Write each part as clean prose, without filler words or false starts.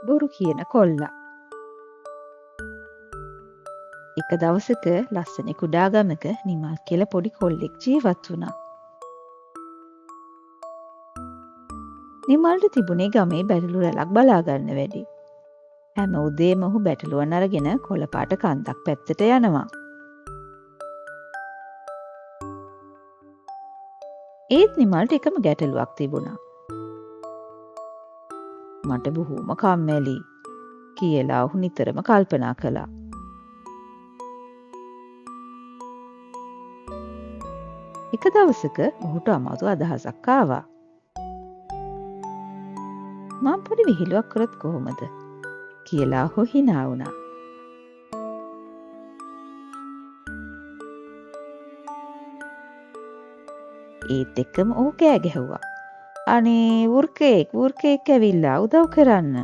බොරු කියන කොල්ලා. එක දවසක ලස්සන කුඩා ගමක නිමල් කියලා පොඩි කොල්ලෙක් ජීවත් වුණා. නිමල්ට තිබුණේ ගමේ බැටළු රැලක් බලා ගන්න වැඩි. හැම උදේම ඔහු බැටළුවන් අරගෙන කොළපාට කන්දක් පැත්තට යනවා. ඒත් නිමල්ට එකම ගැටලුවක් තිබුණා. මට බොහෝම කම්මැලි කියලා ඔහු නිතරම කල්පනා කළා. එක දවසක ඔහුට අමාතු අදහසක් ආවා. මම පොඩි විහිළුවක් කරත් කොහොමද කියලා ඔහු hina වුණා. ඒත් එක්කම ඔහු කෑ ගැහුවා. අනේ වෘකෙක් ඇවිල්ලා උදව් කරන්න.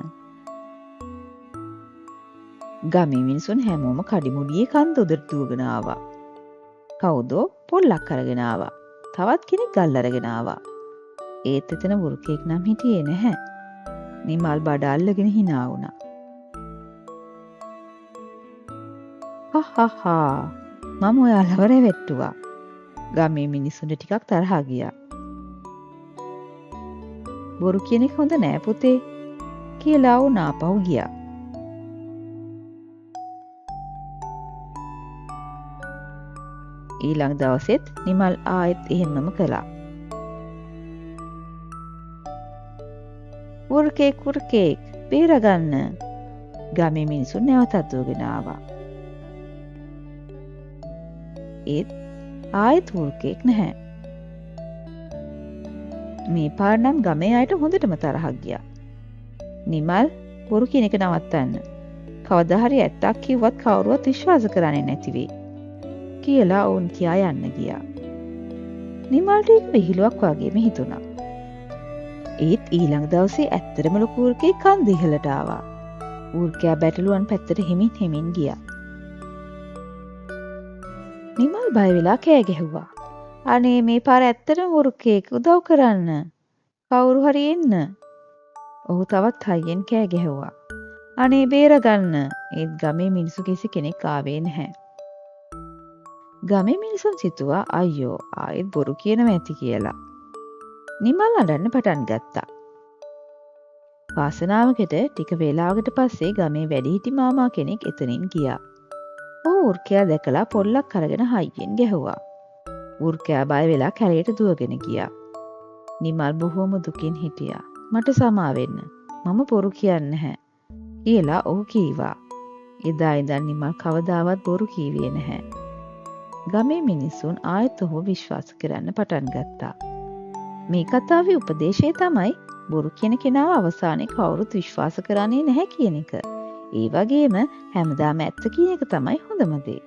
ගමේ මිනිසුන් හැමෝම කඩිමුඩියේ කන්ද උඩට දුවගෙන ආවා. කවුදෝ පොල්ලක් අරගෙන ආවා. තවත් කෙනෙක් ගල් අරගෙන ආවා. ඒත් එතන වෘකෙක් නම් හිටියේ නැහැ. නිමල් බඩ අල්ලගෙන hina වුණා. හහහා මම ඔයාලව රැවට්ටුවා. ගමේ මිනිස්සුන්ට ටිකක් තරහ ගියා. බොරු කියන එක හොඳ නෑ පුතේ කියලා වුණ ආපහු ගියා. ඊළඟ දවසෙත් නිමල් ආයෙත් එහෙමම කළා. වෘකෙක් බේරගන්න. ගමේ මිනිසුන් නැවතත් දුවගෙන ආවා. ඒත් ආයෙත් වෘකෙක් නැහැ. මේ පාර නම් ගමේ අයට හොඳටම තරහක් ගියා. නිමල් බොරු කියන එක නවත්තන්න. කවදා හරි ඇත්තක් කිව්වත් කවුරුවත් විශ්වාස කරන්නේ නැති වෙයි කියලා වුන් කියා යන්න ගියා. නිමල්ට ඒක විහිළුවක් වගේම හිතුණා. ඒත් ඊළඟ දවසේ ඇත්තටම ලොකු වෘකෙක් කන්ද ඉහළට ආවා. වෘකයා බැටළුවන් පැත්තට හිමින් ගියා. නිමල් බය වෙලා කෑ ගැහුවා. අනේ මේ පාර ඇත්තටම වෘකෙක් උදව් කරන්න. කවුරු හරි එන්න. ඔහු තවත් හයියෙන් කෑ ගැහුවා. අනේ බේරගන්න. ඒත් ගමේ මිනිසු කිසි කෙනෙක් ආවේ නැහැ. ගමේ මිනිසුන් සිතුවා අයියෝ ආයෙත් බොරු කියනවා ඇති කියලා. නිමල් අඬන්න පටන් ගත්තා. වාසනාවකට ටික වේලාවකට පස්සේ ගමේ වැඩිහිටි මාමා කෙනෙක් එතනින් ගියා. ඔහු වෘකයා දැකලා පොල්ලක් අරගෙන හයියෙන් ගැහුවා. වෘකයා බය වෙලා කැලේට දුවගෙන ගියා. නිමල් බොහොම දුකින් හිටියා. මට සමා වෙන්න. මම බොරු කියන්නේ නැහැ කියලා ඔහු කීවා. එදා ඉඳන් නිමල් කවදාවත් බොරු කීවේ නැහැ. ගමේ මිනිසුන් ආයෙත් ඔහු විශ්වාස කරන්න පටන් ගත්තා. මේ කතාවේ උපදේශය තමයි බොරු කියන කෙනාව අවසානයේ කවුරුත් විශ්වාස කරන්නේ නැහැ කියන එක. ඒ වගේම හැමදාම ඇත්ත කියන එක තමයි හොඳම දේ.